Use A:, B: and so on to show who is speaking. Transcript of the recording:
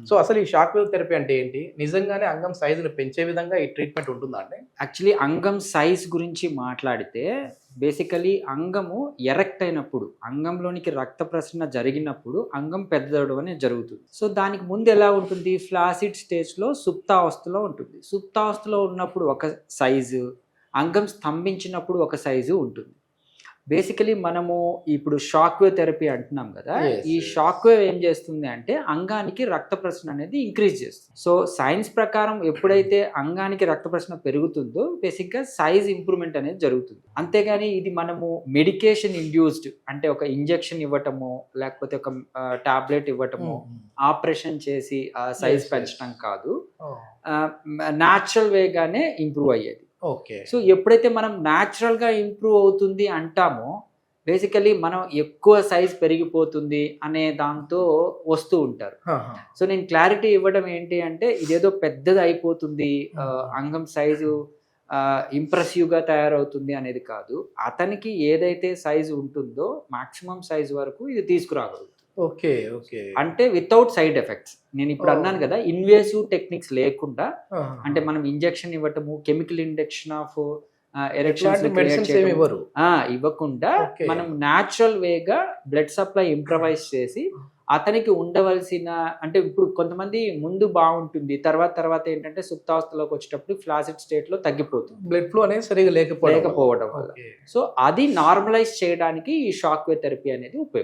A: So అసలు ఈ shock wave therapy అంటే ఏంటి? నిజంగానే అంగం సైజుని పెంచే విధంగా ఈ ట్రీట్మెంట్ ఉంటుందా అండి?
B: యాక్చువల్లీ అంగం సైజ్ గురించి మాట్లాడితే బేసికలీ అంగము ఎరెక్ట్ అయినప్పుడు, అంగంలోనికి రక్త ప్రసరణ జరిగినప్పుడు అంగం పెద్దదవడం అనేది జరుగుతుంది. సో దానికి ముందు ఎలా ఉంటుంది? ఫ్లాసిడ్ స్టేజ్లో సుప్తావస్థలో ఉంటుంది. సుప్తావస్థలో ఉన్నప్పుడు ఒక సైజు, అంగం స్తంభించినప్పుడు ఒక సైజు ఉంటుంది. బేసికలీ మనము ఇప్పుడు షాక్ వేవ్ థెరపీ అంటున్నాం కదా, ఈ షాక్ వేవ్ ఏం చేస్తుంది అంటే అంగానికి రక్త ప్రసరణ అనేది ఇంక్రీజ్ చేస్తుంది. సో సైన్స్ ప్రకారం ఎప్పుడైతే అంగానికి రక్త ప్రసరణ పెరుగుతుందో బేసిక్గా సైజ్ ఇంప్రూవ్మెంట్ అనేది జరుగుతుంది. అంతేగాని ఇది మనము మెడికేషన్ ఇండ్యూస్డ్ అంటే ఒక ఇంజెక్షన్ ఇవ్వటము, లేకపోతే ఒక టాబ్లెట్ ఇవ్వటము, ఆపరేషన్ చేసి సైజ్ పెంచడం కాదు, న్యాచురల్ వేగానే ఇంప్రూవ్ అయ్యేది.
A: ఓకే.
B: సో ఎప్పుడైతే మనం న్యాచురల్గా ఇంప్రూవ్ అవుతుంది అంటామో బేసికలీ మనం ఎక్కువ సైజ్ పెరిగిపోతుంది అనే దాంతో వస్తూ ఉంటారు. సో నేను క్లారిటీ ఇవ్వడం ఏంటి అంటే ఇదేదో పెద్దది అయిపోతుంది, అంగం సైజు ఇంప్రెసివ్గా తయారవుతుంది అనేది కాదు. అతనికి ఏదైతే సైజు ఉంటుందో మాక్సిమం సైజ్ వరకు ఇది తీసుకురాగలదు.
A: Okay okay.
B: అంటే వితౌట్ సైడ్ ఎఫెక్ట్స్. నేను ఇప్పుడు అన్నాను కదా, ఇన్వేసివ్ టెక్నిక్స్ లేకుండా, అంటే మనం ఇంజెక్షన్ ఇవ్వటము, కెమికల్ ఇంజెక్షన్ ఆఫ్ ఇవ్వకుండా మనం న్యాచురల్ వేగా బ్లడ్ సప్లై ఇంప్రవైజ్ చేసి అతనికి ఉండవలసిన, అంటే ఇప్పుడు కొంతమంది ముందు బాగుంటుంది, తర్వాత ఏంటంటే సుప్తావస్థలోకి వచ్చేటప్పుడు ఫ్లాసిడ్ స్టేట్ లో తగ్గిపోతుంది,
A: బ్లడ్ ఫ్లో అనేది సరిగా లేకపోవడం
B: వల్ల. సో అది నార్మలైజ్ చేయడానికి ఈ షాక్ వేవ్ థెరపీ అనేది ఉపయోగం.